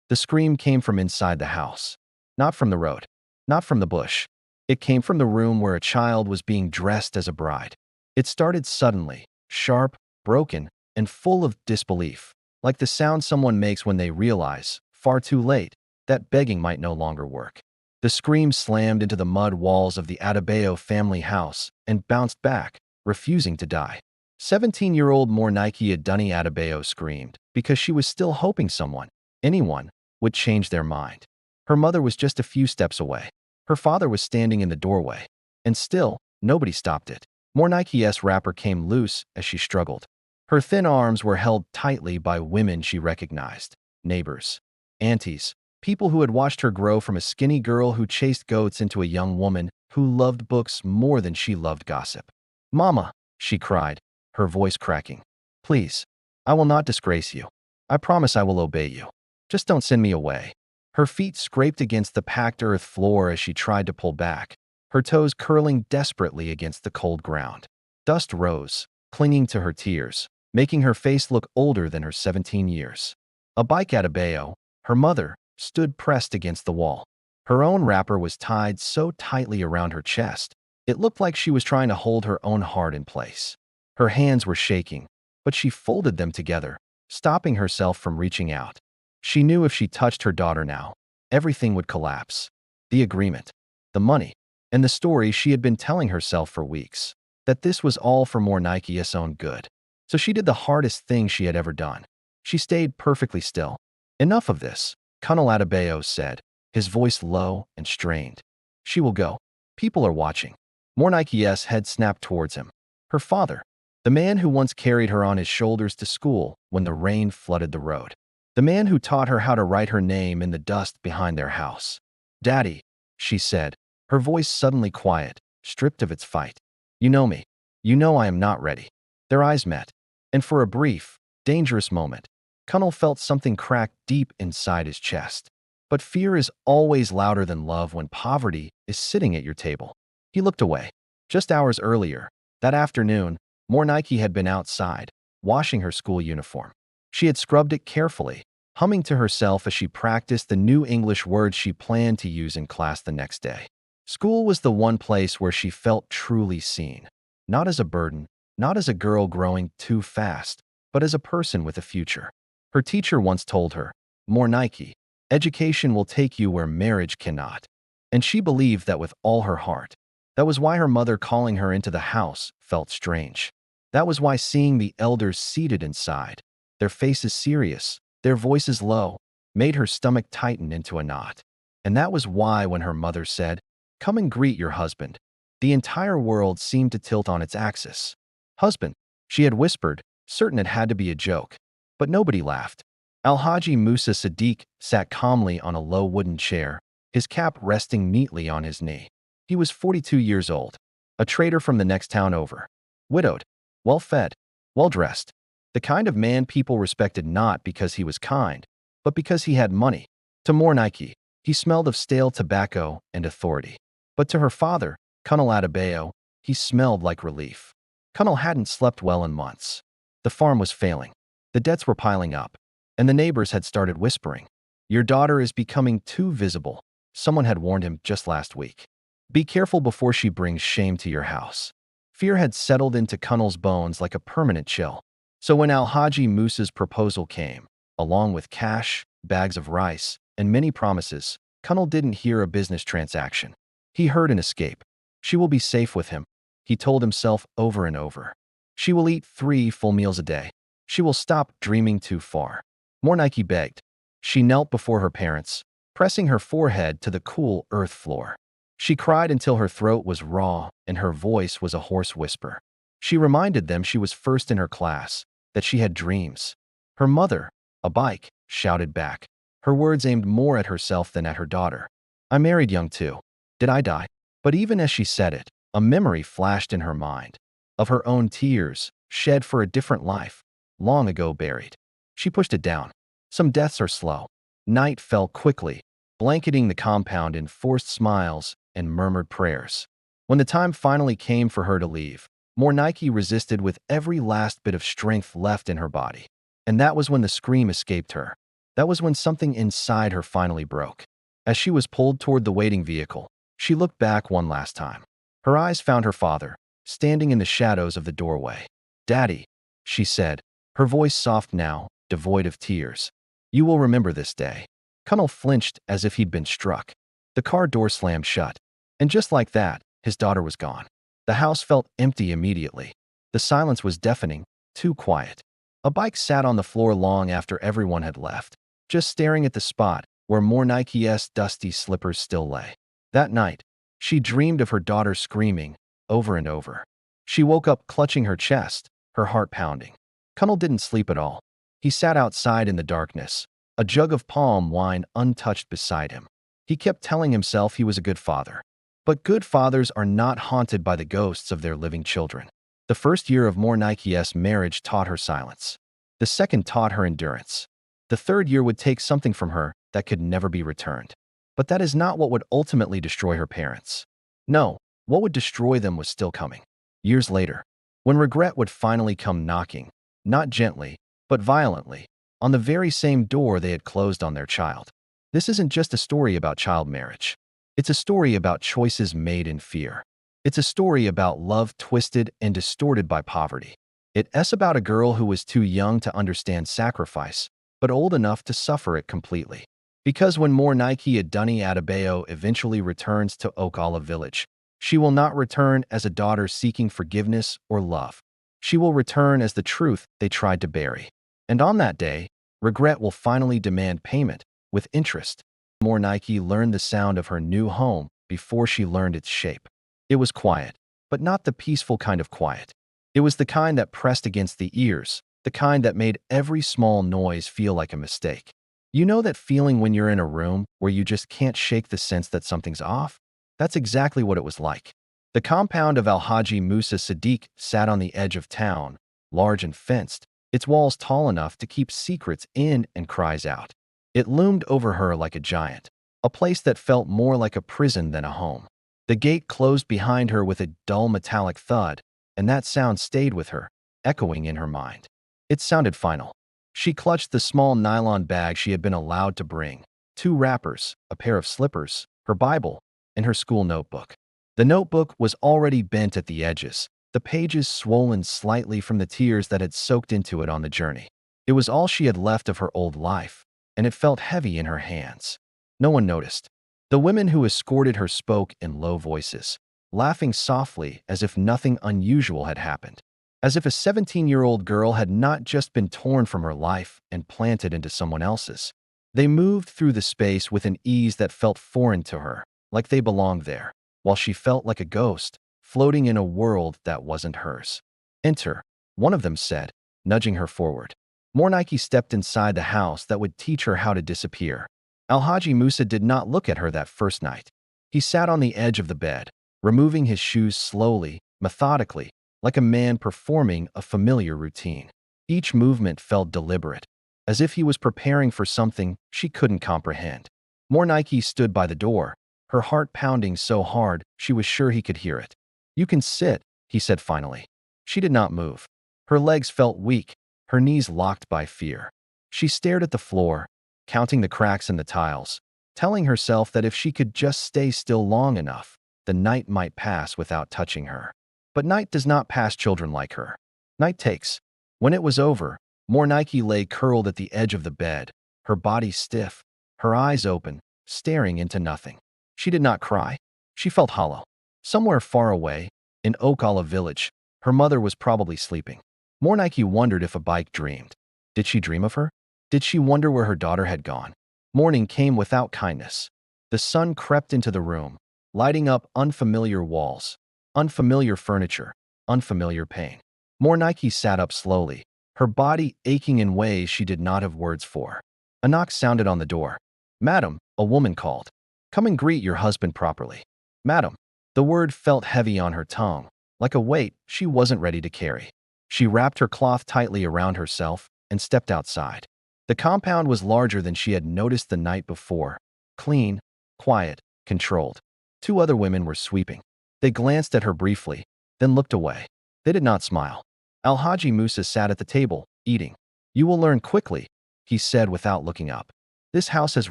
The scream came from inside the house. Not from the road. Not from the bush. It came from the room where a child was being dressed as a bride. It started suddenly, sharp, broken, and full of disbelief, like the sound someone makes when they realize, far too late, that begging might no longer work. The scream slammed into the mud walls of the Adebayo family house and bounced back, refusing to die. 17-year-old Mornike Adunni Adebayo screamed because she was still hoping someone, anyone, would change their mind. Her mother was just a few steps away. Her father was standing in the doorway. And still, nobody stopped it. Mornike's wrapper came loose as she struggled. Her thin arms were held tightly by women she recognized. Neighbors, aunties, people who had watched her grow from a skinny girl who chased goats into a young woman who loved books more than she loved gossip. "Mama," she cried, her voice cracking. "Please, I will not disgrace you. I promise I will obey you. Just don't send me away." Her feet scraped against the packed earth floor as she tried to pull back, her toes curling desperately against the cold ground. Dust rose, clinging to her tears, making her face look older than her 17 years. A bike Adebayo, her mother, stood pressed against the wall. Her own wrapper was tied so tightly around her chest, it looked like she was trying to hold her own heart in place. Her hands were shaking, but she folded them together, stopping herself from reaching out. She knew if she touched her daughter now, everything would collapse. The agreement, the money, and the story she had been telling herself for weeks, that this was all for Mornike's own good. So she did the hardest thing she had ever done. She stayed perfectly still. "Enough of this," Colonel Adebayo said, his voice low and strained. "She will go. People are watching." Mornike's head snapped towards him. Her father, the man who once carried her on his shoulders to school when the rain flooded the road. The man who taught her how to write her name in the dust behind their house. "Daddy," she said, her voice suddenly quiet, stripped of its fight. "You know me. You know I am not ready." Their eyes met, and for a brief, dangerous moment, Connell felt something crack deep inside his chest. But fear is always louder than love when poverty is sitting at your table. He looked away. Just hours earlier, that afternoon, Mornike had been outside, washing her school uniform. She had scrubbed it carefully, humming to herself as she practiced the new English words she planned to use in class the next day. School was the one place where she felt truly seen. Not as a burden, not as a girl growing too fast, but as a person with a future. Her teacher once told her, "Mornike, education will take you where marriage cannot." And she believed that with all her heart. That was why her mother calling her into the house felt strange. That was why seeing the elders seated inside, their faces serious, their voices low, made her stomach tighten into a knot. And that was why when her mother said, "Come and greet your husband," the entire world seemed to tilt on its axis. "Husband," she had whispered, certain it had to be a joke. But nobody laughed. Alhaji Musa Sadiq sat calmly on a low wooden chair, his cap resting neatly on his knee. He was 42 years old, a trader from the next town over, widowed, well-fed, well-dressed, the kind of man people respected not because he was kind, but because he had money. To Mornike, he smelled of stale tobacco and authority. But to her father, Colonel Adebayo, he smelled like relief. Colonel hadn't slept well in months. The farm was failing. The debts were piling up, and the neighbors had started whispering. "Your daughter is becoming too visible," someone had warned him just last week. "Be careful before she brings shame to your house." Fear had settled into Colonel's bones like a permanent chill. So when Alhaji Musa's proposal came, along with cash, bags of rice, and many promises, Colonel didn't hear a business transaction. He heard an escape. She will be safe with him, he told himself over and over. She will eat 3 full meals a day. She will stop dreaming too far. Mornike begged. She knelt before her parents, pressing her forehead to the cool earth floor. She cried until her throat was raw and her voice was a hoarse whisper. She reminded them she was first in her class, that she had dreams. Her mother, a bike, shouted back, her words aimed more at herself than at her daughter. "I married young too. Did I die?" But even as she said it, a memory flashed in her mind, of her own tears, shed for a different life, long ago buried. She pushed it down. Some deaths are slow. Night fell quickly, blanketing the compound in forced smiles and murmured prayers. When the time finally came for her to leave, Mornike resisted with every last bit of strength left in her body. And that was when the scream escaped her. That was when something inside her finally broke. As she was pulled toward the waiting vehicle, she looked back one last time. Her eyes found her father, standing in the shadows of the doorway. "Daddy," she said, her voice soft now, devoid of tears. "You will remember this day." Connell flinched as if he'd been struck. The car door slammed shut. And just like that, his daughter was gone. The house felt empty immediately. The silence was deafening, too quiet. A bike sat on the floor long after everyone had left, just staring at the spot where more Nike's dusty slippers still lay. That night, she dreamed of her daughter screaming, over and over. She woke up clutching her chest, her heart pounding. Connell didn't sleep at all. He sat outside in the darkness, a jug of palm wine untouched beside him. He kept telling himself he was a good father. But good fathers are not haunted by the ghosts of their living children. The first year of more Nike's marriage taught her silence. The second taught her endurance. The third year would take something from her that could never be returned. But that is not what would ultimately destroy her parents. No, what would destroy them was still coming. Years later, when regret would finally come knocking, not gently, but violently, on the very same door they had closed on their child. This isn't just a story about child marriage. It's a story about choices made in fear. It's a story about love twisted and distorted by poverty. It's about a girl who was too young to understand sacrifice, but old enough to suffer it completely. Because when more Nike Adunni Adebayo eventually returns to Oak Olive Village, she will not return as a daughter seeking forgiveness or love. She will return as the truth they tried to bury. And on that day, regret will finally demand payment, with interest. More Nike learned the sound of her new home before she learned its shape. It was quiet, but not the peaceful kind of quiet. It was the kind that pressed against the ears, the kind that made every small noise feel like a mistake. You know that feeling when you're in a room where you just can't shake the sense that something's off? That's exactly what it was like. The compound of Alhaji Musa Sadiq sat on the edge of town, large and fenced, its walls tall enough to keep secrets in and cries out. It loomed over her like a giant, a place that felt more like a prison than a home. The gate closed behind her with a dull metallic thud, and that sound stayed with her, echoing in her mind. It sounded final. She clutched the small nylon bag she had been allowed to bring, 2 wrappers, a pair of slippers, her Bible, and her school notebook. The notebook was already bent at the edges, the pages swollen slightly from the tears that had soaked into it on the journey. It was all she had left of her old life, and it felt heavy in her hands. No one noticed. The women who escorted her spoke in low voices, laughing softly as if nothing unusual had happened, as if a 17-year-old girl had not just been torn from her life and planted into someone else's. They moved through the space with an ease that felt foreign to her, like they belonged there, while she felt like a ghost, floating in a world that wasn't hers. "Enter," one of them said, nudging her forward. More Nike stepped inside the house that would teach her how to disappear. Alhaji Musa did not look at her that first night. He sat on the edge of the bed, removing his shoes slowly, methodically, like a man performing a familiar routine. Each movement felt deliberate, as if he was preparing for something she couldn't comprehend. More Nike stood by the door, her heart pounding so hard she was sure he could hear it. "You can sit," he said finally. She did not move. Her legs felt weak, her knees locked by fear. She stared at the floor, counting the cracks in the tiles, telling herself that if she could just stay still long enough, the night might pass without touching her. But night does not pass children like her. Night takes. When it was over, More Nike lay curled at the edge of the bed, her body stiff, her eyes open, staring into nothing. She did not cry. She felt hollow. Somewhere far away, in Oak Olive Village, her mother was probably sleeping. More Nike wondered if a bike dreamed. Did she dream of her? Did she wonder where her daughter had gone? Morning came without kindness. The sun crept into the room, lighting up unfamiliar walls, unfamiliar furniture, unfamiliar pain. More Nike sat up slowly, her body aching in ways she did not have words for. A knock sounded on the door. "Madam," a woman called. "Come and greet your husband properly." "Madam." The word felt heavy on her tongue, like a weight she wasn't ready to carry. She wrapped her cloth tightly around herself and stepped outside. The compound was larger than she had noticed the night before. Clean, quiet, controlled. 2 other women were sweeping. They glanced at her briefly, then looked away. They did not smile. Alhaji Musa sat at the table, eating. "You will learn quickly," he said without looking up. This house has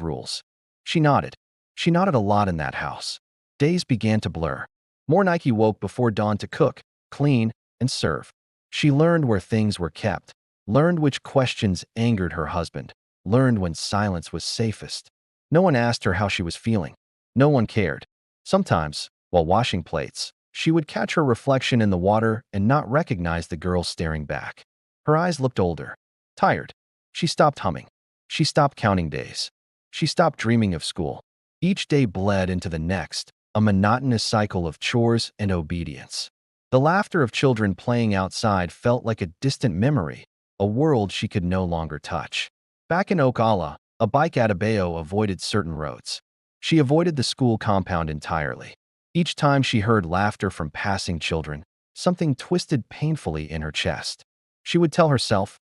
rules. She nodded. She nodded a lot in that house. Days began to blur. More Nike woke before dawn to cook, clean, and serve. She learned where things were kept, learned which questions angered her husband, learned when silence was safest. No one asked her how she was feeling. No one cared. Sometimes, while washing plates, she would catch her reflection in the water and not recognize the girl staring back. Her eyes looked older, tired. She stopped humming. She stopped counting days. She stopped dreaming of school. Each day bled into the next, a monotonous cycle of chores and obedience. The laughter of children playing outside felt like a distant memory, a world she could no longer touch. Back in Ocala, a bike Adebayo avoided certain roads. She avoided the school compound entirely. Each time she heard laughter from passing children, something twisted painfully in her chest. She would tell herself,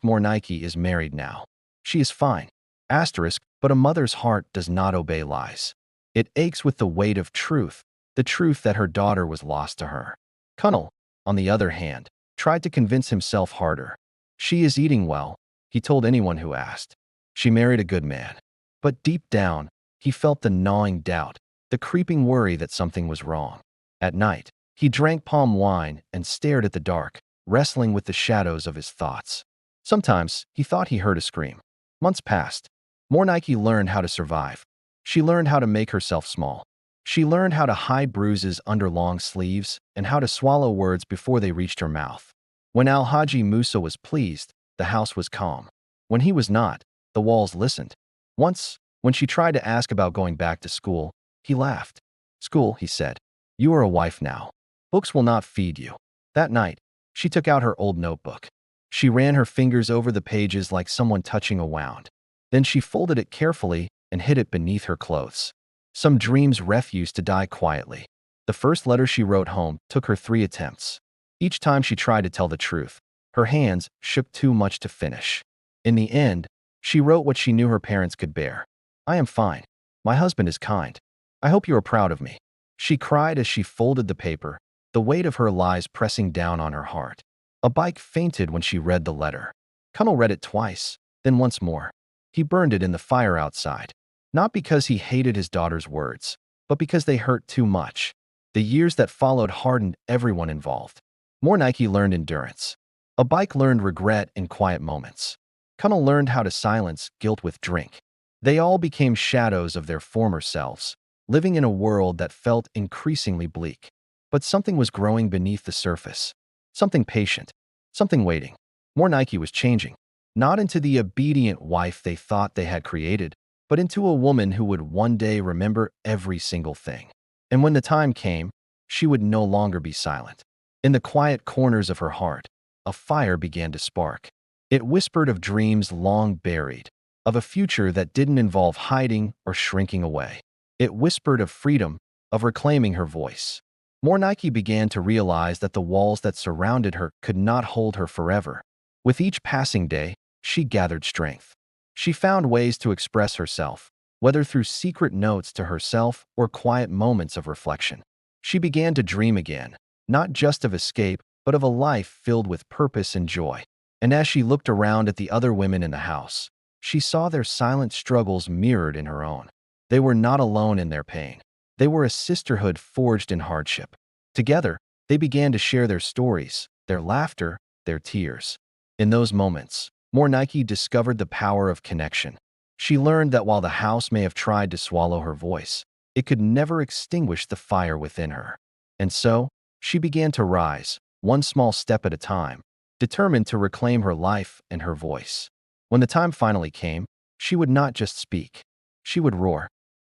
More Nike is married now. She is fine. But a mother's heart does not obey lies. It aches with the weight of truth, the truth that her daughter was lost to her. Kunal, on the other hand, tried to convince himself harder. She is eating well, he told anyone who asked. She married a good man. But deep down, he felt the gnawing doubt, the creeping worry that something was wrong. At night, he drank palm wine and stared at the dark, wrestling with the shadows of his thoughts. Sometimes, he thought he heard a scream. Months passed. More Nike learned how to survive. She learned how to make herself small. She learned how to hide bruises under long sleeves and how to swallow words before they reached her mouth. When Alhaji Musa was pleased, the house was calm. When he was not, the walls listened. Once, when she tried to ask about going back to school, he laughed. School, he said. You are a wife now. Books will not feed you. That night, she took out her old notebook. She ran her fingers over the pages like someone touching a wound. Then she folded it carefully and hid it beneath her clothes. Some dreams refused to die quietly. The first letter she wrote home took her 3 attempts. Each time she tried to tell the truth, her hands shook too much to finish. In the end, she wrote what she knew her parents could bear. I am fine. My husband is kind. I hope you are proud of me. She cried as she folded the paper, the weight of her lies pressing down on her heart. A bike fainted when she read the letter. Kunal read it twice, then once more. He burned it in the fire outside. Not because he hated his daughter's words, but because they hurt too much. The years that followed hardened everyone involved. More Nike learned endurance. A bike learned regret in quiet moments. Kunal learned how to silence guilt with drink. They all became shadows of their former selves, living in a world that felt increasingly bleak. But something was growing beneath the surface. Something patient. Something waiting. More Nike was changing. Not into the obedient wife they thought they had created, but into a woman who would one day remember every single thing. And when the time came, she would no longer be silent. In the quiet corners of her heart, a fire began to spark. It whispered of dreams long buried, of a future that didn't involve hiding or shrinking away. It whispered of freedom, of reclaiming her voice. More Nike began to realize that the walls that surrounded her could not hold her forever. With each passing day, she gathered strength. She found ways to express herself, whether through secret notes to herself or quiet moments of reflection. She began to dream again, not just of escape, but of a life filled with purpose and joy. And as she looked around at the other women in the house, she saw their silent struggles mirrored in her own. They were not alone in their pain. They were a sisterhood forged in hardship. Together, they began to share their stories, their laughter, their tears. In those moments, More Nike discovered the power of connection. She learned that while the house may have tried to swallow her voice, it could never extinguish the fire within her. And so, she began to rise, one small step at a time, determined to reclaim her life and her voice. When the time finally came, she would not just speak. She would roar.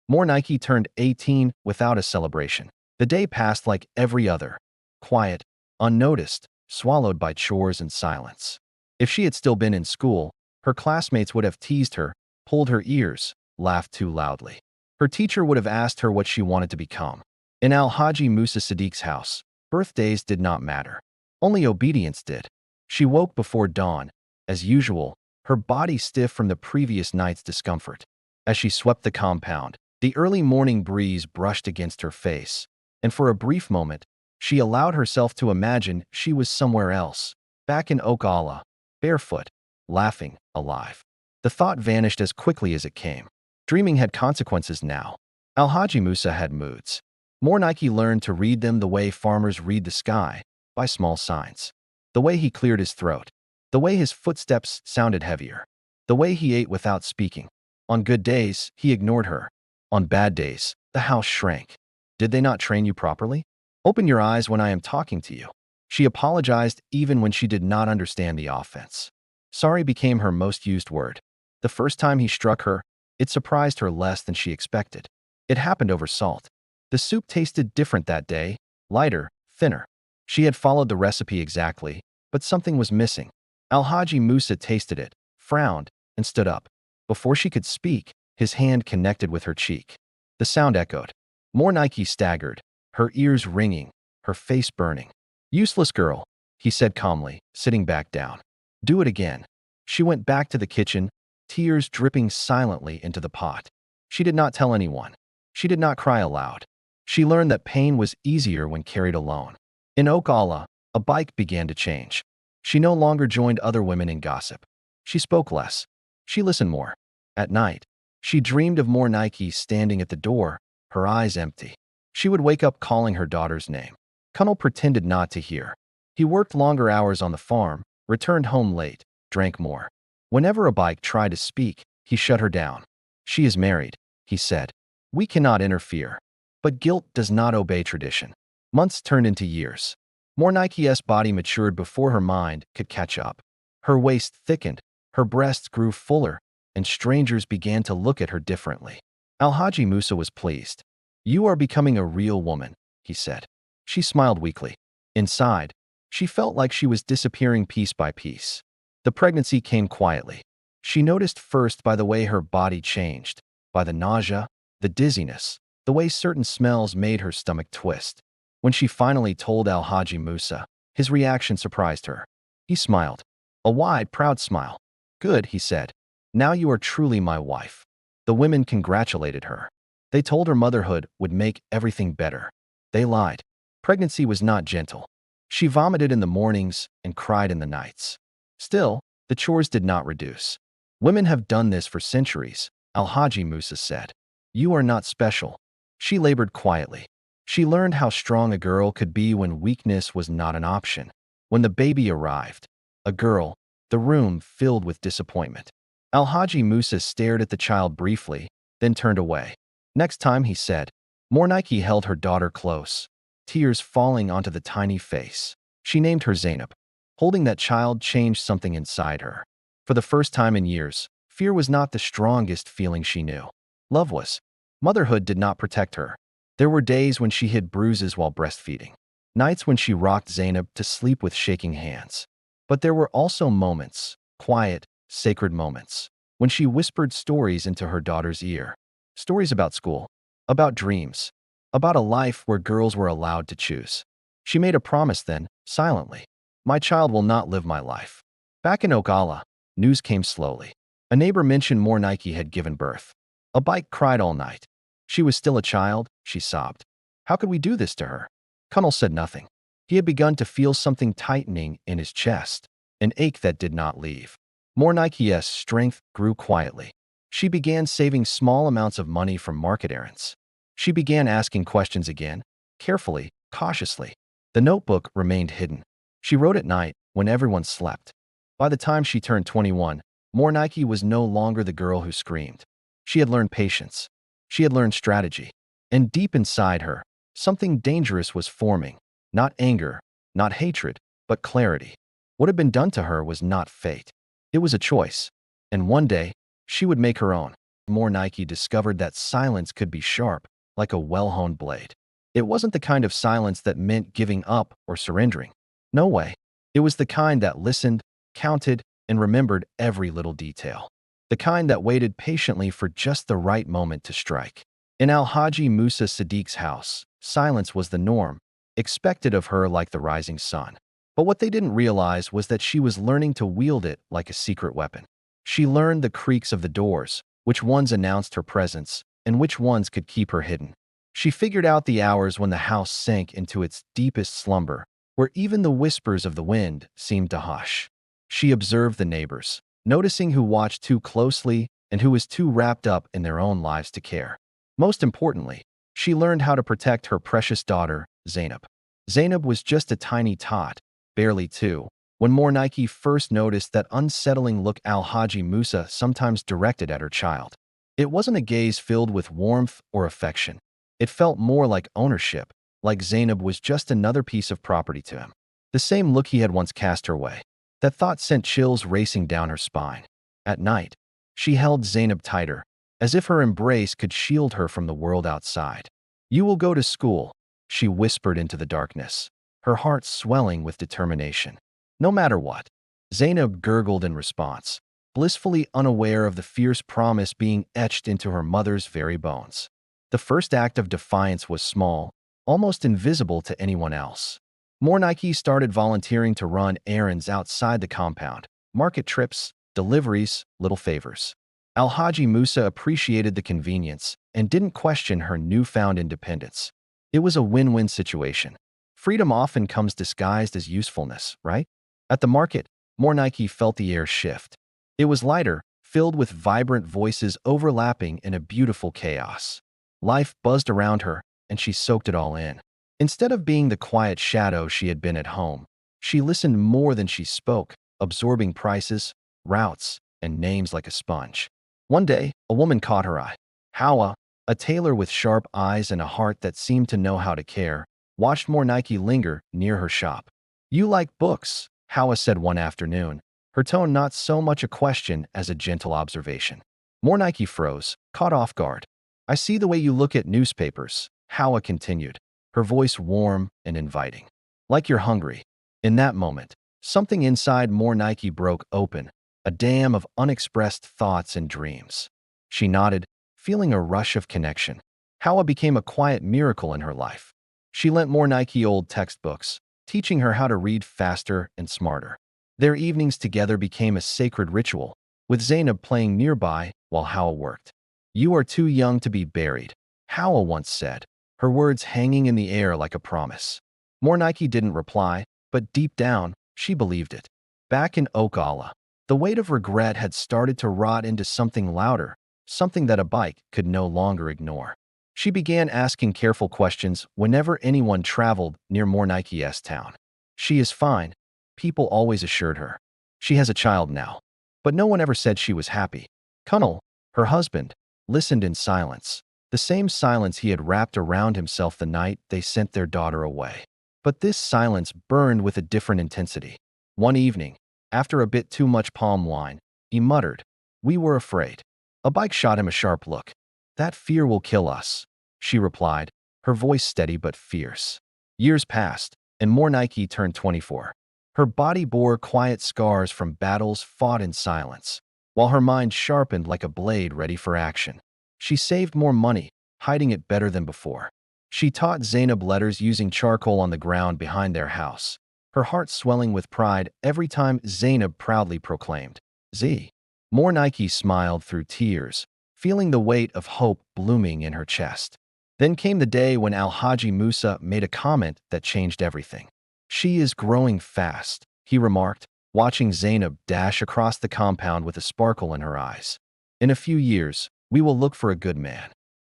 More Nike turned 18 without a celebration. The day passed like every other, quiet, unnoticed, swallowed by chores and silence. If she had still been in school, her classmates would have teased her, pulled her ears, laughed too loudly. Her teacher would have asked her what she wanted to become. In Alhaji Musa Sadiq's house, birthdays did not matter. Only obedience did. She woke before dawn, as usual, her body stiff from the previous night's discomfort. As she swept the compound, the early morning breeze brushed against her face, and for a brief moment, she allowed herself to imagine she was somewhere else, back in Ocala, barefoot, laughing, alive. The thought vanished as quickly as it came. Dreaming had consequences now. Alhaji Musa had moods. Mornike learned to read them the way farmers read the sky, by small signs. The way he cleared his throat. The way his footsteps sounded heavier. The way he ate without speaking. On good days, he ignored her. On bad days, the house shrank. Did they not train you properly? Open your eyes when I am talking to you. She apologized even when she did not understand the offense. Sorry became her most used word. The first time he struck her, it surprised her less than she expected. It happened over salt. The soup tasted different that day, lighter, thinner. She had followed the recipe exactly, but something was missing. Alhaji Musa tasted it, frowned, and stood up. Before she could speak, his hand connected with her cheek. The sound echoed. Mornike staggered, her ears ringing, her face burning. Useless girl, he said calmly, sitting back down. Do it again. She went back to the kitchen, tears dripping silently into the pot. She did not tell anyone. She did not cry aloud. She learned that pain was easier when carried alone. In Okala, a bike began to change. She no longer joined other women in gossip. She spoke less. She listened more. At night, she dreamed of Mornike standing at the door, her eyes empty. She would wake up calling her daughter's name. Kunal pretended not to hear. He worked longer hours on the farm, returned home late, drank more. Whenever a bike tried to speak, he shut her down. She is married, he said. We cannot interfere. But guilt does not obey tradition. Months turned into years. Mornike's body matured before her mind could catch up. Her waist thickened, her breasts grew fuller, and strangers began to look at her differently. Alhaji Musa was pleased. You are becoming a real woman, he said. She smiled weakly. Inside, she felt like she was disappearing piece by piece. The pregnancy came quietly. She noticed first by the way her body changed, by the nausea, the dizziness, the way certain smells made her stomach twist. When she finally told Alhaji Musa, his reaction surprised her. He smiled. A wide, proud smile. Good, he said. Now you are truly my wife. The women congratulated her. They told her motherhood would make everything better. They lied. Pregnancy was not gentle. She vomited in the mornings and cried in the nights. Still, the chores did not reduce. Women have done this for centuries, Alhaji Musa said. You are not special. She labored quietly. She learned how strong a girl could be when weakness was not an option. When the baby arrived, a girl, the room filled with disappointment. Alhaji Musa stared at the child briefly, then turned away. Next time, he said. Mornike held her daughter close, tears falling onto the tiny face. She named her Zainab. Holding that child changed something inside her. For the first time in years, fear was not the strongest feeling she knew. Love was. Motherhood did not protect her. There were days when she hid bruises while breastfeeding. Nights when she rocked Zainab to sleep with shaking hands. But there were also moments, quiet, sacred moments, when she whispered stories into her daughter's ear. Stories about school, about dreams, about a life where girls were allowed to choose. She made a promise then, silently. My child will not live my life. Back in Okala, news came slowly. A neighbor mentioned Mornike had given birth. A bike cried all night. She was still a child, she sobbed. How could we do this to her? Kunal said nothing. He had begun to feel something tightening in his chest, an ache that did not leave. Mornike's strength grew quietly. She began saving small amounts of money from market errands. She began asking questions again, carefully, cautiously. The notebook remained hidden. She wrote at night, when everyone slept. By the time she turned 21, Mornike was no longer the girl who screamed. She had learned patience. She had learned strategy. And deep inside her, something dangerous was forming. Not anger, not hatred, but clarity. What had been done to her was not fate. It was a choice. And one day, she would make her own. Mornike discovered that silence could be sharp, like a well-honed blade. It wasn't the kind of silence that meant giving up or surrendering. No way. It was the kind that listened, counted, and remembered every little detail. The kind that waited patiently for just the right moment to strike. In Alhaji Musa Siddique's house, silence was the norm, expected of her like the rising sun. But what they didn't realize was that she was learning to wield it like a secret weapon. She learned the creaks of the doors, which ones announced her presence, and which ones could keep her hidden. She figured out the hours when the house sank into its deepest slumber, where even the whispers of the wind seemed to hush. She observed the neighbors, noticing who watched too closely and who was too wrapped up in their own lives to care. Most importantly, she learned how to protect her precious daughter, Zainab. Zainab was just a tiny tot, barely 2, when Mornike first noticed that unsettling look Al-Haji Musa sometimes directed at her child. It wasn't a gaze filled with warmth or affection. It felt more like ownership, like Zainab was just another piece of property to him. The same look he had once cast her way. That thought sent chills racing down her spine. At night, she held Zainab tighter, as if her embrace could shield her from the world outside. "You will go to school," she whispered into the darkness, her heart swelling with determination. "No matter what." Zainab gurgled in response, blissfully unaware of the fierce promise being etched into her mother's very bones. The first act of defiance was small, almost invisible to anyone else. Mornike started volunteering to run errands outside the compound, market trips, deliveries, little favors. Al-Haji Musa appreciated the convenience and didn't question her newfound independence. It was a win-win situation. Freedom often comes disguised as usefulness, right? At the market, Mornike felt the air shift. It was lighter, filled with vibrant voices overlapping in a beautiful chaos. Life buzzed around her, and she soaked it all in. Instead of being the quiet shadow she had been at home, she listened more than she spoke, absorbing prices, routes, and names like a sponge. One day, a woman caught her eye. Hawa, a tailor with sharp eyes and a heart that seemed to know how to care, watched Mornike linger near her shop. "You like books," Hawa said one afternoon, her tone not so much a question as a gentle observation. Mornike froze, caught off guard. "I see the way you look at newspapers," Hawa continued, her voice warm and inviting. "Like you're hungry." In that moment, something inside Mornike broke open, a dam of unexpressed thoughts and dreams. She nodded, feeling a rush of connection. Hawa became a quiet miracle in her life. She lent Mornike old textbooks, teaching her how to read faster and smarter. Their evenings together became a sacred ritual, with Zainab playing nearby while Hawa worked. "You are too young to be buried," Hawa once said, her words hanging in the air like a promise. Mornike didn't reply, but deep down, she believed it. Back in Okala, the weight of regret had started to rot into something louder, something that a bike could no longer ignore. She began asking careful questions whenever anyone traveled near Mornike's town. "She is fine," people always assured her. "She has a child now." But no one ever said she was happy. Kunal, her husband, listened in silence, the same silence he had wrapped around himself the night they sent their daughter away. But this silence burned with a different intensity. One evening, after a bit too much palm wine, he muttered, "We were afraid." A bike shot him a sharp look. "That fear will kill us," she replied, her voice steady but fierce. Years passed, and Mornike turned 24. Her body bore quiet scars from battles fought in silence, while her mind sharpened like a blade ready for action. She saved more money, hiding it better than before. She taught Zainab letters using charcoal on the ground behind their house, her heart swelling with pride every time Zainab proudly proclaimed, "Z." Mornike smiled through tears, feeling the weight of hope blooming in her chest. Then came the day when Al-Haji Musa made a comment that changed everything. "She is growing fast," he remarked, watching Zainab dash across the compound with a sparkle in her eyes. "In a few years, we will look for a good man."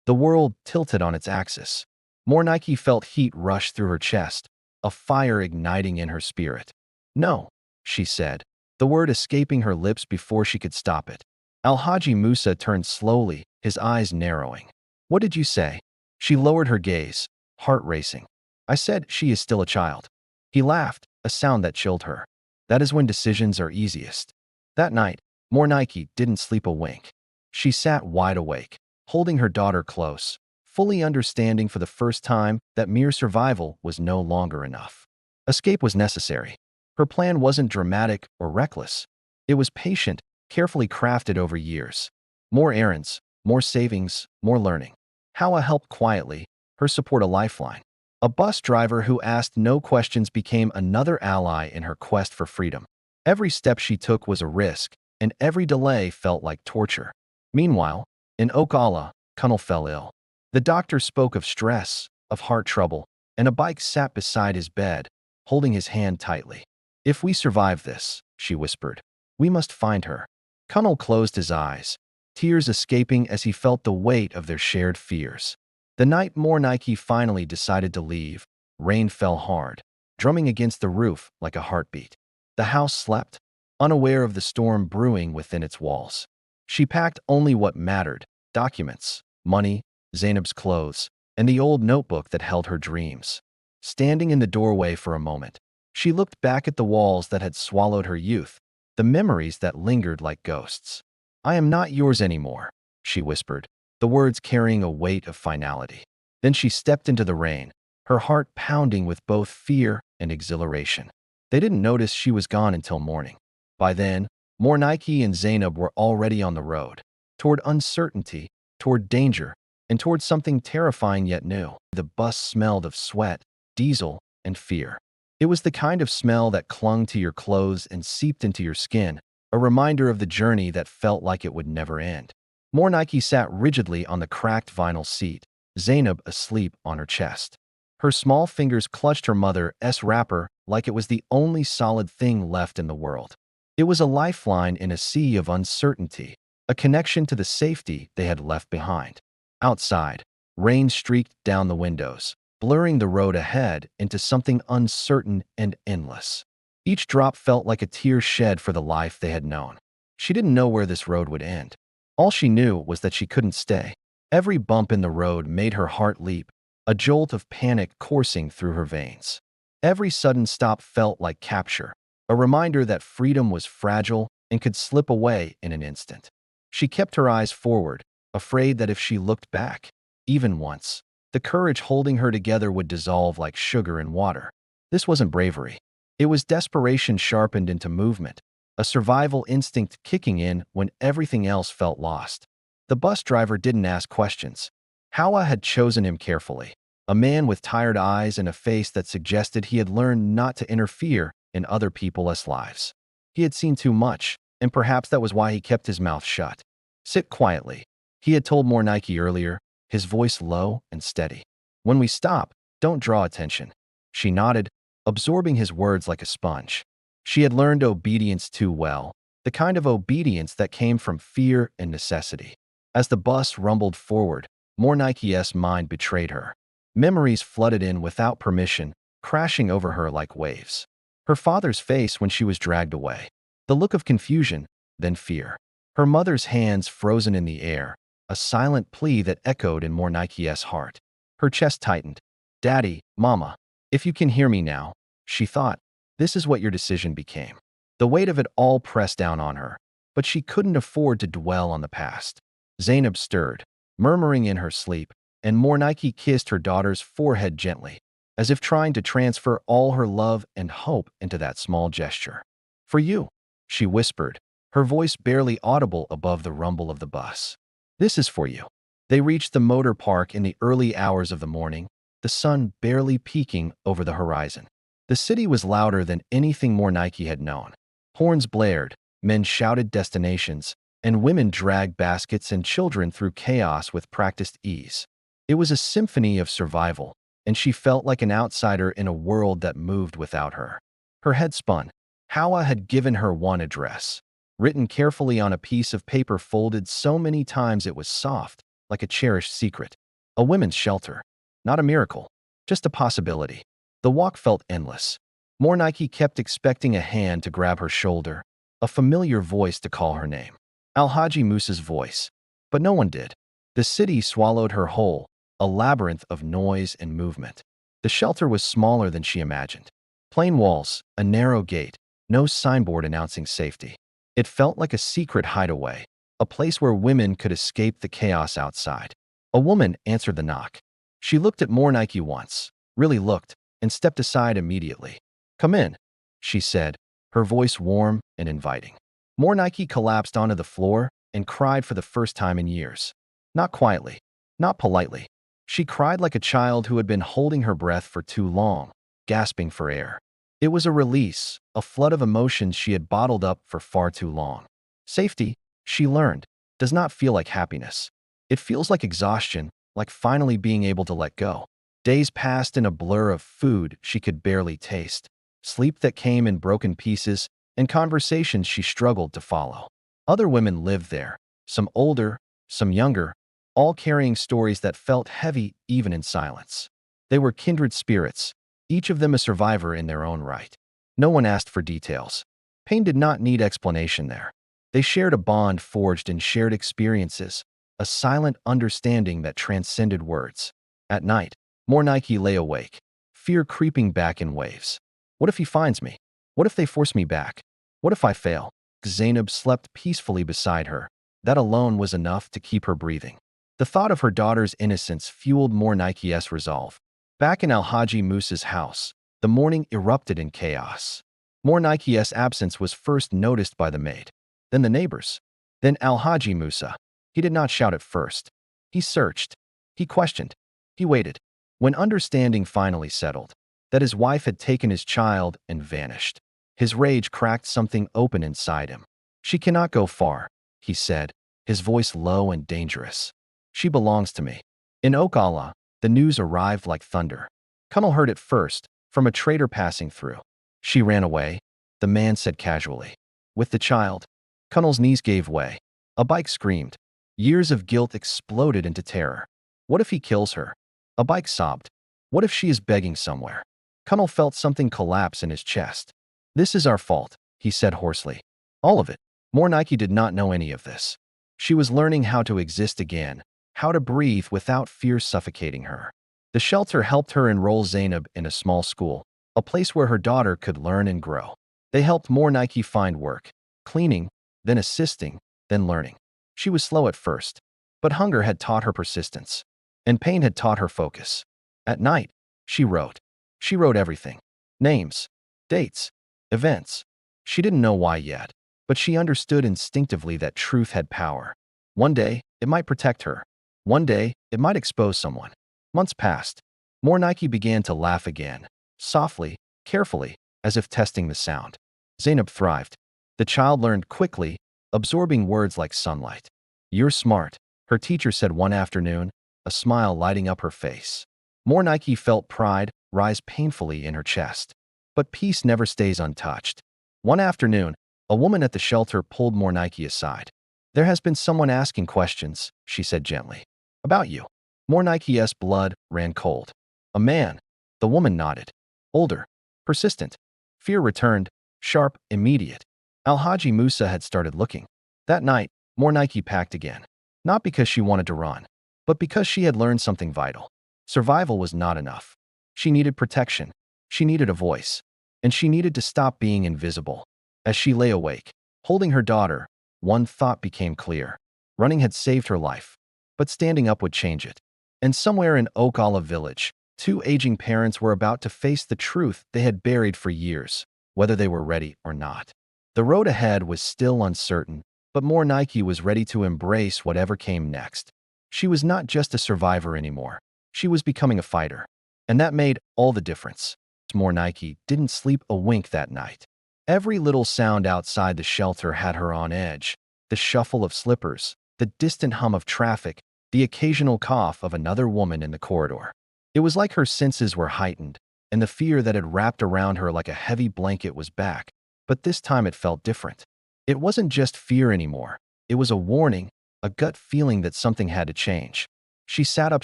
The world tilted on its axis. Mornike felt heat rush through her chest, a fire igniting in her spirit. "No," she said, the word escaping her lips before she could stop it. Al-Haji Musa turned slowly, his eyes narrowing. "What did you say?" She lowered her gaze, heart racing. "I said she is still a child." He laughed, a sound that chilled her. "That is when decisions are easiest." That night, Mornike didn't sleep a wink. She sat wide awake, holding her daughter close, fully understanding for the first time that mere survival was no longer enough. Escape was necessary. Her plan wasn't dramatic or reckless. It was patient, carefully crafted over years. More errands, more savings, more learning. Hawa helped quietly, her support a lifeline. A bus driver who asked no questions became another ally in her quest for freedom. Every step she took was a risk, and every delay felt like torture. Meanwhile, in Okala, Kunal fell ill. The doctor spoke of stress, of heart trouble, and a bike sat beside his bed, holding his hand tightly. "If we survive this," she whispered, "we must find her." Connell closed his eyes, tears escaping as he felt the weight of their shared fears. The night Nike finally decided to leave, rain fell hard, drumming against the roof like a heartbeat. The house slept, unaware of the storm brewing within its walls. She packed only what mattered: documents, money, Zainab's clothes, and the old notebook that held her dreams. Standing in the doorway for a moment, she looked back at the walls that had swallowed her youth, the memories that lingered like ghosts. "I am not yours anymore," she whispered, the words carrying a weight of finality. Then she stepped into the rain, her heart pounding with both fear and exhilaration. They didn't notice she was gone until morning. By then, Nike and Zainab were already on the road, toward uncertainty, toward danger, and toward something terrifying yet new. The bus smelled of sweat, diesel, and fear. It was the kind of smell that clung to your clothes and seeped into your skin, a reminder of the journey that felt like it would never end. Nike sat rigidly on the cracked vinyl seat, Zainab asleep on her chest. Her small fingers clutched her mother's wrapper like it was the only solid thing left in the world. It was a lifeline in a sea of uncertainty, a connection to the safety they had left behind. Outside, rain streaked down the windows, blurring the road ahead into something uncertain and endless. Each drop felt like a tear shed for the life they had known. She didn't know where this road would end. All she knew was that she couldn't stay. Every bump in the road made her heart leap, a jolt of panic coursing through her veins. Every sudden stop felt like capture, a reminder that freedom was fragile and could slip away in an instant. She kept her eyes forward, afraid that if she looked back, even once, the courage holding her together would dissolve like sugar in water. This wasn't bravery. It was desperation sharpened into movement, a survival instinct kicking in when everything else felt lost. The bus driver didn't ask questions. Hawa had chosen him carefully, a man with tired eyes and a face that suggested he had learned not to interfere in other people's lives. He had seen too much, and perhaps that was why he kept his mouth shut. "Sit quietly," he had told Nike earlier, his voice low and steady. "When we stop, don't draw attention." She nodded, absorbing his words like a sponge. She had learned obedience too well, the kind of obedience that came from fear and necessity. As the bus rumbled forward, Nike's mind betrayed her. Memories flooded in without permission, crashing over her like waves. Her father's face when she was dragged away. The look of confusion, then fear. Her mother's hands frozen in the air, a silent plea that echoed in Nike's heart. Her chest tightened. "Daddy, Mama, if you can hear me now," she thought, "this is what your decision became." The weight of it all pressed down on her, but she couldn't afford to dwell on the past. Zainab stirred, murmuring in her sleep, and Nike kissed her daughter's forehead gently, as if trying to transfer all her love and hope into that small gesture. "For you," she whispered, her voice barely audible above the rumble of the bus. "This is for you." They reached the motor park in the early hours of the morning, the sun barely peeking over the horizon. The city was louder than anything Nike had known. Horns blared, men shouted destinations, and women dragged baskets and children through chaos with practiced ease. It was a symphony of survival, and she felt like an outsider in a world that moved without her. Her head spun. Hawa had given her one address, written carefully on a piece of paper folded so many times it was soft, like a cherished secret. A women's shelter. Not a miracle, just a possibility. The walk felt endless. Nike kept expecting a hand to grab her shoulder, a familiar voice to call her name. Alhaji Musa's voice. But no one did. The city swallowed her whole, a labyrinth of noise and movement. The shelter was smaller than she imagined. Plain walls, a narrow gate, no signboard announcing safety. It felt like a secret hideaway, a place where women could escape the chaos outside. A woman answered the knock. She looked at Nike once, really looked, and stepped aside immediately. "Come in," she said, her voice warm and inviting. Nike collapsed onto the floor and cried for the first time in years. Not quietly, not politely. She cried like a child who had been holding her breath for too long, gasping for air. It was a release, a flood of emotions she had bottled up for far too long. Safety, she learned, does not feel like happiness. It feels like exhaustion, like finally being able to let go. Days passed in a blur of food she could barely taste, sleep that came in broken pieces, and conversations she struggled to follow. Other women lived there, some older, some younger, all carrying stories that felt heavy even in silence. They were kindred spirits, each of them a survivor in their own right. No one asked for details. Pain did not need explanation there. They shared a bond forged in shared experiences, a silent understanding that transcended words. At night, Mornike lay awake, fear creeping back in waves. What if he finds me? What if they force me back? What if I fail? Zainab slept peacefully beside her. That alone was enough to keep her breathing. The thought of her daughter's innocence fueled Mornike's resolve. Back in Al-Haji Musa's house, the morning erupted in chaos. Mornike's absence was first noticed by the maid, then the neighbors, then Al-Haji Musa. He did not shout at first. He searched. He questioned. He waited. When understanding finally settled, that his wife had taken his child and vanished, his rage cracked something open inside him. She cannot go far, he said, his voice low and dangerous. She belongs to me. In Okala, the news arrived like thunder. Kunal heard it first, from a trader passing through. She ran away, the man said casually. With the child, Kunal's knees gave way. A bike screamed. Years of guilt exploded into terror. What if he kills her? A bike sobbed. What if she is begging somewhere? Kunal felt something collapse in his chest. This is our fault, he said hoarsely. All of it. Mornike did not know any of this. She was learning how to exist again, how to breathe without fear suffocating her. The shelter helped her enroll Zainab in a small school, a place where her daughter could learn and grow. They helped Mornike find work, cleaning, then assisting, then learning. She was slow at first, but hunger had taught her persistence, and pain had taught her focus. At night, she wrote. She wrote everything. Names, dates, events. She didn't know why yet, but she understood instinctively that truth had power. One day, it might protect her. One day, it might expose someone. Months passed. Mornike began to laugh again, softly, carefully, as if testing the sound. Zainab thrived. The child learned quickly, absorbing words like sunlight. You're smart, her teacher said one afternoon, a smile lighting up her face. Mornike felt pride rise painfully in her chest. But peace never stays untouched. One afternoon, a woman at the shelter pulled Mornike aside. There has been someone asking questions, she said gently. About you. Mornike's blood ran cold. A man. The woman nodded. Older. Persistent. Fear returned, sharp, immediate. Al-Haji Musa had started looking. That night, Mornike packed again. Not because she wanted to run, but because she had learned something vital. Survival was not enough. She needed protection. She needed a voice. And she needed to stop being invisible. As she lay awake, holding her daughter, one thought became clear. Running had saved her life, but standing up would change it. And somewhere in Oak Olive Village, two aging parents were about to face the truth they had buried for years, whether they were ready or not. The road ahead was still uncertain, but Mornike was ready to embrace whatever came next. She was not just a survivor anymore. She was becoming a fighter. And that made all the difference. Mornike didn't sleep a wink that night. Every little sound outside the shelter had her on edge. The shuffle of slippers, the distant hum of traffic, the occasional cough of another woman in the corridor. It was like her senses were heightened, and the fear that had wrapped around her like a heavy blanket was back. But this time it felt different. It wasn't just fear anymore. It was a warning, a gut feeling that something had to change. She sat up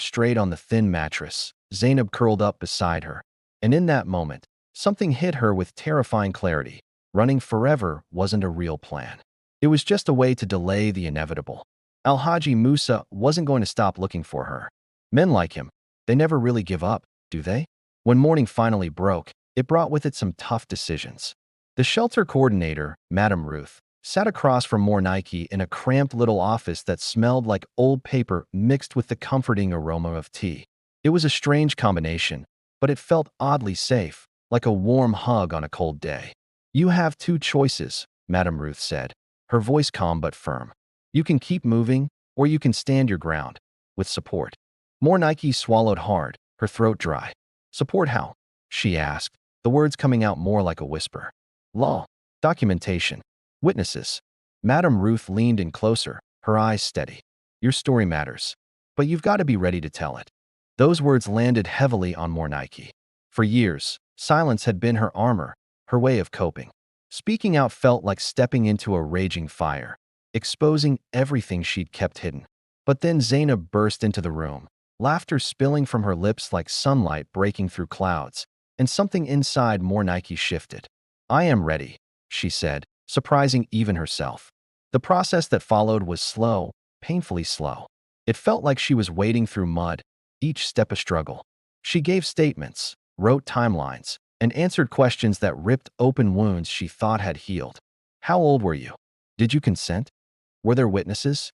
straight on the thin mattress, Zainab curled up beside her. And in that moment, something hit her with terrifying clarity. Running forever wasn't a real plan. It was just a way to delay the inevitable. Al-Haji Musa wasn't going to stop looking for her. Men like him, they never really give up, do they? When morning finally broke, it brought with it some tough decisions. The shelter coordinator, Madame Ruth, sat across from Mornike in a cramped little office that smelled like old paper mixed with the comforting aroma of tea. It was a strange combination, but it felt oddly safe, like a warm hug on a cold day. You have two choices, Madame Ruth said, her voice calm but firm. You can keep moving, or you can stand your ground, with support. Mornike swallowed hard, her throat dry. Support how? She asked, the words coming out more like a whisper. Law, documentation, witnesses. Madame Ruth leaned in closer, her eyes steady. Your story matters, but you've got to be ready to tell it. Those words landed heavily on Mornike. For years, silence had been her armor, her way of coping. Speaking out felt like stepping into a raging fire. exposing everything she'd kept hidden. But then Zainab burst into the room, laughter spilling from her lips like sunlight breaking through clouds, and something inside more Nike shifted. "I am ready," she said, surprising even herself. The process that followed was slow, painfully slow. It felt like she was wading through mud, each step a struggle. She gave statements, wrote timelines, and answered questions that ripped open wounds she thought had healed. How old were you? Did you consent? Were there witnesses?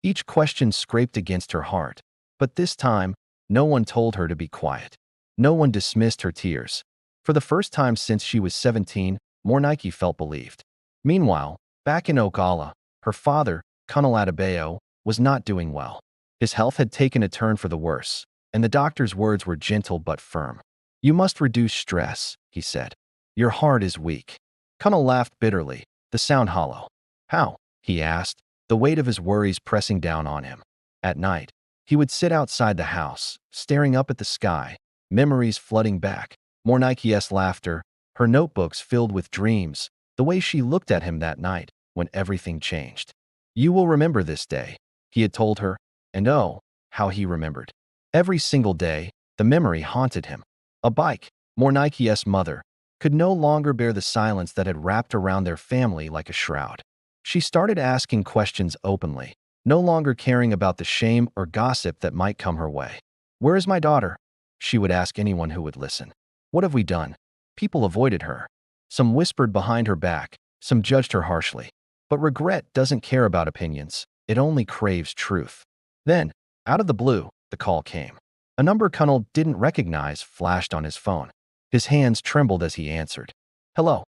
Each question scraped against her heart. But this time, no one told her to be quiet. No one dismissed her tears. For the first time since she was 17, Mornike felt believed. Meanwhile, back in Okala, her father, Colonel Adebayo, was not doing well. His health had taken a turn for the worse, and the doctor's words were gentle but firm. "You must reduce stress," he said. "Your heart is weak." Colonel laughed bitterly, the sound hollow. "How?" he asked, the weight of his worries pressing down on him. At night, he would sit outside the house, staring up at the sky, memories flooding back. Mornike's laughter, her notebooks filled with dreams, the way she looked at him that night when everything changed. "You will remember this day," he had told her, and oh, how he remembered. Every single day, the memory haunted him. A bike, Mornike's mother, could no longer bear the silence that had wrapped around their family like a shroud. She started asking questions openly, no longer caring about the shame or gossip that might come her way. "Where is my daughter?" she would ask anyone who would listen. "What have we done?" People avoided her. Some whispered behind her back, some judged her harshly. But regret doesn't care about opinions, it only craves truth. Then, out of the blue, the call came. A number Colonel didn't recognize flashed on his phone. His hands trembled as he answered. "Hello."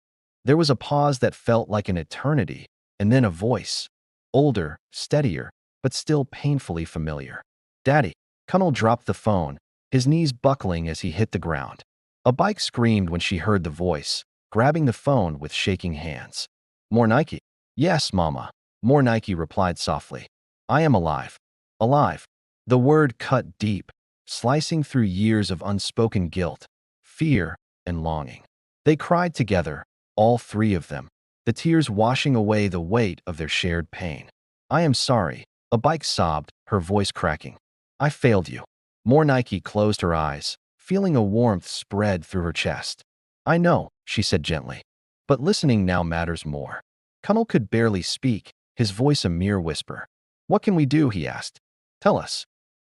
There was a pause that felt like an eternity, and then a voice. Older, steadier, but still painfully familiar. "Daddy." Colonel dropped the phone, his knees buckling as he hit the ground. A bike screamed when she heard the voice, grabbing the phone with shaking hands. "Mornike." "Yes, Mama." Mornike replied softly. "I am alive." Alive. The word cut deep, slicing through years of unspoken guilt, fear, and longing. They cried together, all three of them, the tears washing away the weight of their shared pain. "I am sorry," a bike sobbed, her voice cracking. "I failed you." Mornike closed her eyes, feeling a warmth spread through her chest. "I know," she said gently, "but listening now matters more." Colonel could barely speak, his voice a mere whisper. "What can we do?" he asked. "Tell us."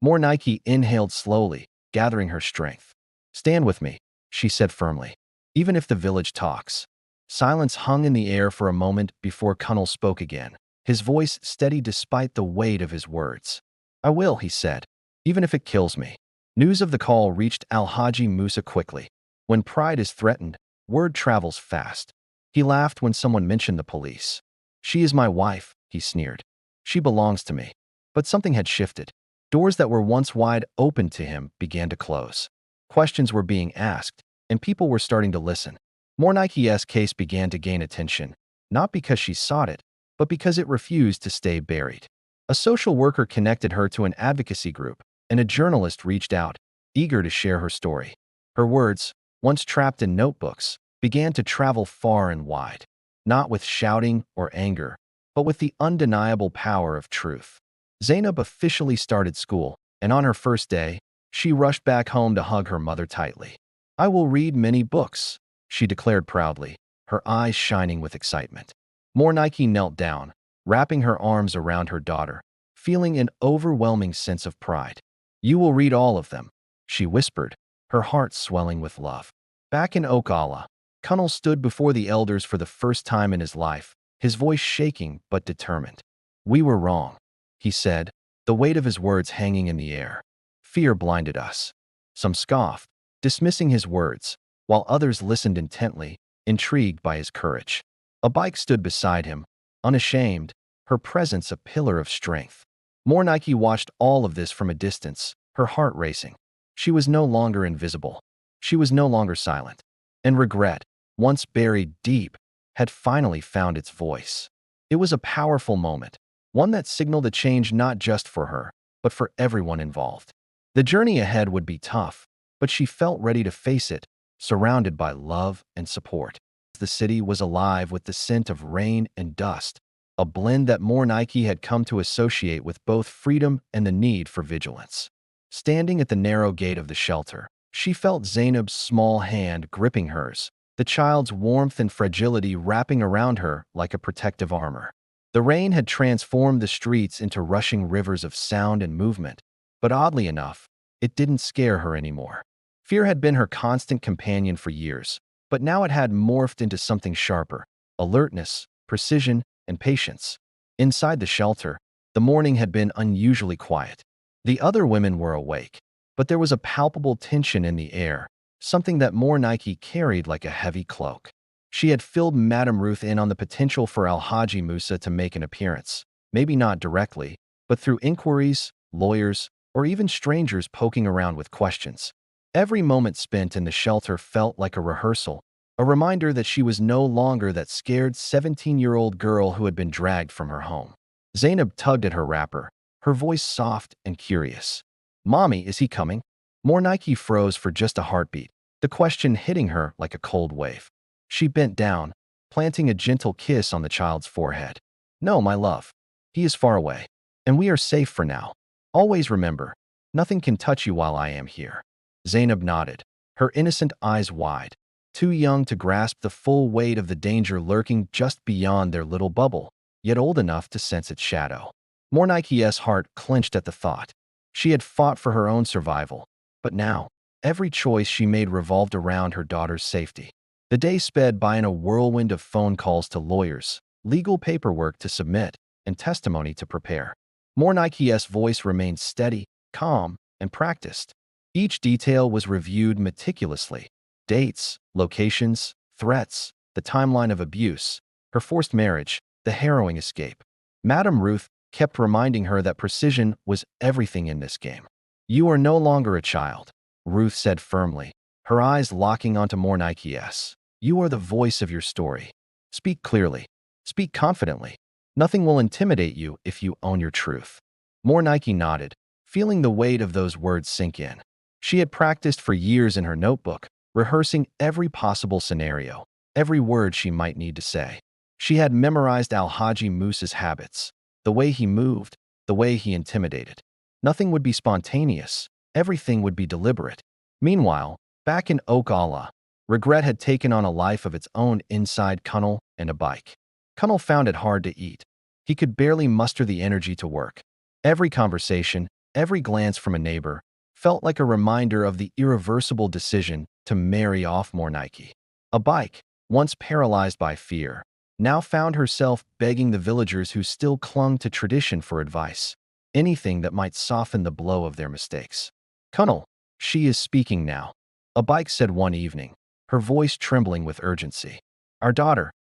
Mornike inhaled slowly, gathering her strength. "Stand with me," she said firmly. "Even if the village talks." Silence hung in the air for a moment before Colonel spoke again, his voice steady despite the weight of his words. "I will," he said, "even if it kills me." News of the call reached Alhaji Musa quickly. When pride is threatened, word travels fast. He laughed when someone mentioned the police. "She is my wife," he sneered. "She belongs to me." But something had shifted. Doors that were once wide open to him began to close. Questions were being asked, and people were starting to listen. Mornike's case began to gain attention, not because she sought it, but because it refused to stay buried. A social worker connected her to an advocacy group, and a journalist reached out, eager to share her story. Her words, once trapped in notebooks, began to travel far and wide, not with shouting or anger, but with the undeniable power of truth. Zainab officially started school, and on her first day, she rushed back home to hug her mother tightly. "I will read many books," she declared proudly, her eyes shining with excitement. Mornike knelt down, wrapping her arms around her daughter, feeling an overwhelming sense of pride. "You will read all of them," she whispered, her heart swelling with love. Back in Okala, Kunal stood before the elders for the first time in his life, his voice shaking but determined. "We were wrong," he said, the weight of his words hanging in the air. "Fear blinded us." Some scoffed, dismissing his words, while others listened intently, intrigued by his courage. A bike stood beside him, unashamed, her presence a pillar of strength. Mornike watched all of this from a distance, her heart racing. She was no longer invisible. She was no longer silent. And regret, once buried deep, had finally found its voice. It was a powerful moment, one that signaled a change not just for her, but for everyone involved. The journey ahead would be tough, but she felt ready to face it, surrounded by love and support. The city was alive with the scent of rain and dust, a blend that Nike had come to associate with both freedom and the need for vigilance. Standing at the narrow gate of the shelter, she felt Zainab's small hand gripping hers, the child's warmth and fragility wrapping around her like a protective armor. The rain had transformed the streets into rushing rivers of sound and movement, but oddly enough, it didn't scare her anymore. Fear had been her constant companion for years, but now it had morphed into something sharper: alertness, precision, and patience. Inside the shelter, the morning had been unusually quiet. The other women were awake, but there was a palpable tension in the air, something that Nike carried like a heavy cloak. She had filled Madame Ruth in on the potential for Al-Haji Musa to make an appearance, maybe not directly, but through inquiries, lawyers, or even strangers poking around with questions. Every moment spent in the shelter felt like a rehearsal, a reminder that she was no longer that scared 17-year-old girl who had been dragged from her home. Zainab tugged at her wrapper, her voice soft and curious. "Mommy, is he coming?" Nike froze for just a heartbeat, the question hitting her like a cold wave. She bent down, planting a gentle kiss on the child's forehead. "No, my love. He is far away, and we are safe for now. Always remember, nothing can touch you while I am here." Zainab nodded, her innocent eyes wide, too young to grasp the full weight of the danger lurking just beyond their little bubble, yet old enough to sense its shadow. Nike's heart clenched at the thought. She had fought for her own survival, but now, every choice she made revolved around her daughter's safety. The day sped by in a whirlwind of phone calls to lawyers, legal paperwork to submit, and testimony to prepare. Nike's voice remained steady, calm, and practiced. Each detail was reviewed meticulously: dates, locations, threats, the timeline of abuse, her forced marriage, the harrowing escape. Madame Ruth kept reminding her that precision was everything in this game. "You are no longer a child," Ruth said firmly, her eyes locking onto Nike's. "You are the voice of your story. Speak clearly. Speak confidently. Nothing will intimidate you if you own your truth." Nike nodded, feeling the weight of those words sink in. She had practiced for years in her notebook, rehearsing every possible scenario, every word she might need to say. She had memorized Al-Haji Musa's habits, the way he moved, the way he intimidated. Nothing would be spontaneous. Everything would be deliberate. Meanwhile, back in Oak Allah, regret had taken on a life of its own inside Kunnel and a bike. Kunnel found it hard to eat. He could barely muster the energy to work. Every conversation, every glance from a neighbor, felt like a reminder of the irreversible decision to marry off Nike. A bike, once paralyzed by fear, now found herself begging the villagers who still clung to tradition for advice, anything that might soften the blow of their mistakes. "Kunnel, she is speaking now," a bike said one evening, her voice trembling with urgency. Our daughter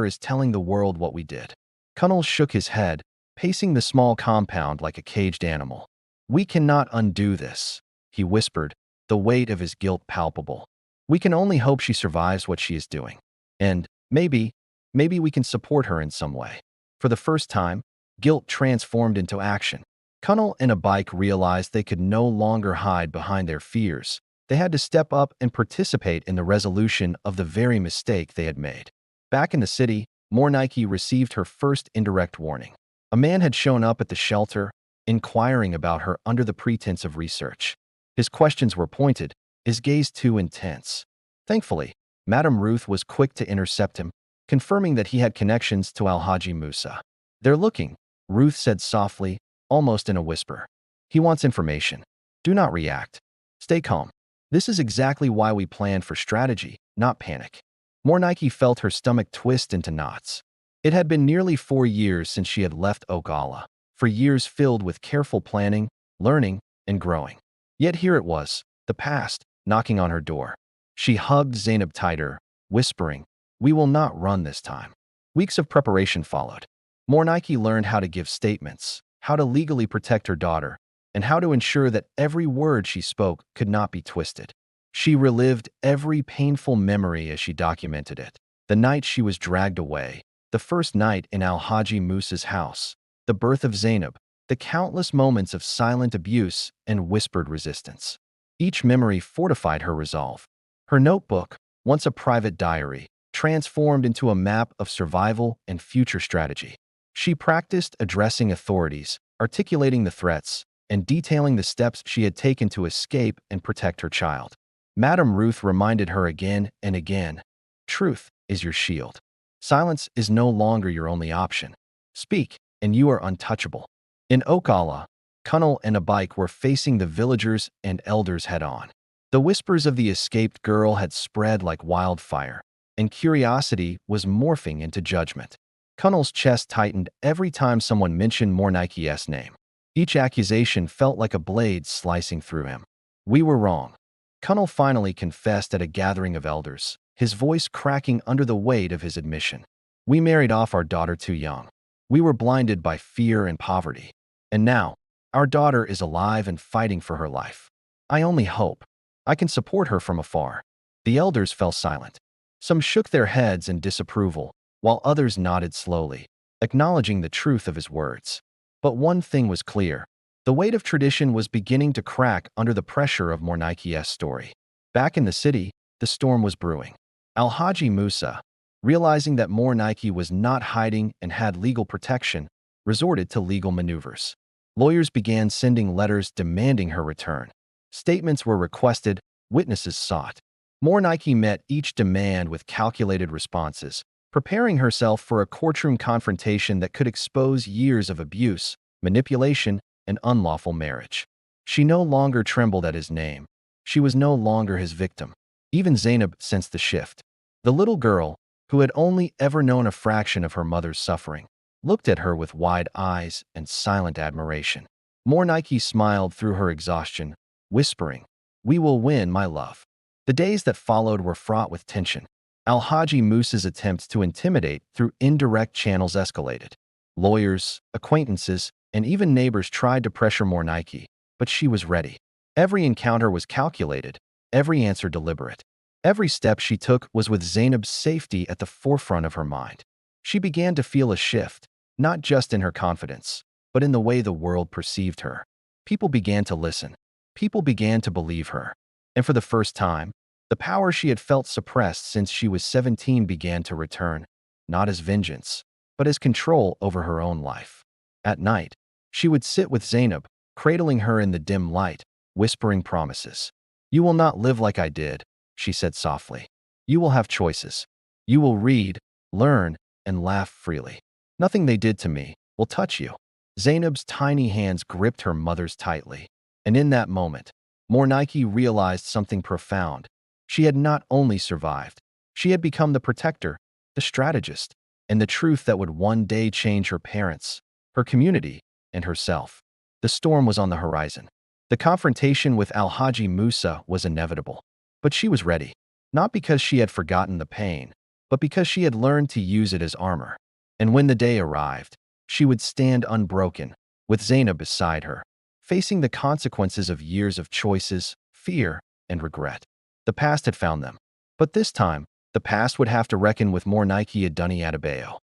is telling the world what we did." Kunnel shook his head, pacing the small compound like a caged animal. "We cannot undo this," he whispered, the weight of his guilt palpable. "We can only hope she survives what she is doing. And maybe we can support her in some way." For the first time, guilt transformed into action. Kunnel and a bike realized they could no longer hide behind their fears. They had to step up and participate in the resolution of the very mistake they had made. Back in the city, Nike received her first indirect warning. A man had shown up at the shelter, inquiring about her under the pretense of research. His questions were pointed, his gaze too intense. Thankfully, Madame Ruth was quick to intercept him, confirming that he had connections to Al-Haji Musa. "They're looking," Ruth said softly, almost in a whisper. "He wants information. Do not react. Stay calm. This is exactly why we planned for strategy, not panic." Nike felt her stomach twist into knots. It had been nearly 4 years since she had left Oak Allah, for years filled with careful planning, learning, and growing. Yet here it was, the past, knocking on her door. She hugged Zainab tighter, whispering, "We will not run this time." Weeks of preparation followed. Nike learned how to give statements, how to legally protect her daughter, and how to ensure that every word she spoke could not be twisted. She relived every painful memory as she documented it. The night she was dragged away, the first night in Al-Haji Musa's house, the birth of Zainab, the countless moments of silent abuse and whispered resistance. Each memory fortified her resolve. Her notebook, once a private diary, transformed into a map of survival and future strategy. She practiced addressing authorities, articulating the threats, and detailing the steps she had taken to escape and protect her child. Madame Ruth reminded her again and again, truth is your shield. Silence is no longer your only option. Speak, and you are untouchable. In Ocala, Kunnel and a bike were facing the villagers and elders head-on. The whispers of the escaped girl had spread like wildfire, and curiosity was morphing into judgment. Kunnel's chest tightened every time someone mentioned Mornike's name. Each accusation felt like a blade slicing through him. We were wrong. Kunnel finally confessed at a gathering of elders, his voice cracking under the weight of his admission. We married off our daughter too young. We were blinded by fear and poverty. And now, our daughter is alive and fighting for her life. I only hope I can support her from afar. The elders fell silent. Some shook their heads in disapproval, while others nodded slowly, acknowledging the truth of his words. But one thing was clear. The weight of tradition was beginning to crack under the pressure of Mornike's story. Back in the city, the storm was brewing. Alhaji Musa, realizing that Mornike was not hiding and had legal protection, resorted to legal maneuvers. Lawyers began sending letters demanding her return. Statements were requested, witnesses sought. Mornike met each demand with calculated responses, preparing herself for a courtroom confrontation that could expose years of abuse, manipulation, and unlawful marriage. She no longer trembled at his name. She was no longer his victim. Even Zainab sensed the shift. The little girl, who had only ever known a fraction of her mother's suffering, looked at her with wide eyes and silent admiration. Mornike smiled through her exhaustion, whispering, "We will win, my love." The days that followed were fraught with tension. Alhaji Musa's attempts to intimidate through indirect channels escalated. Lawyers, acquaintances, and even neighbors tried to pressure Mornike, but she was ready. Every encounter was calculated, every answer deliberate. Every step she took was with Zainab's safety at the forefront of her mind. She began to feel a shift, not just in her confidence, but in the way the world perceived her. People began to listen. People began to believe her. And for the first time, the power she had felt suppressed since she was 17 began to return, not as vengeance, but as control over her own life. At night, she would sit with Zainab, cradling her in the dim light, whispering promises. "You will not live like I did," she said softly. "You will have choices. You will read, learn, and laugh freely. Nothing they did to me will touch you." Zainab's tiny hands gripped her mother's tightly. And in that moment, Mornike realized something profound. She had not only survived, she had become the protector, the strategist, and the truth that would one day change her parents, her community, and herself. The storm was on the horizon. The confrontation with Alhaji Musa was inevitable. But she was ready, not because she had forgotten the pain, but because she had learned to use it as armor. And when the day arrived, she would stand unbroken, with Zainab beside her, facing the consequences of years of choices, fear, and regret. The past had found them. But this time, the past would have to reckon with Mornike Adunni Adebayo.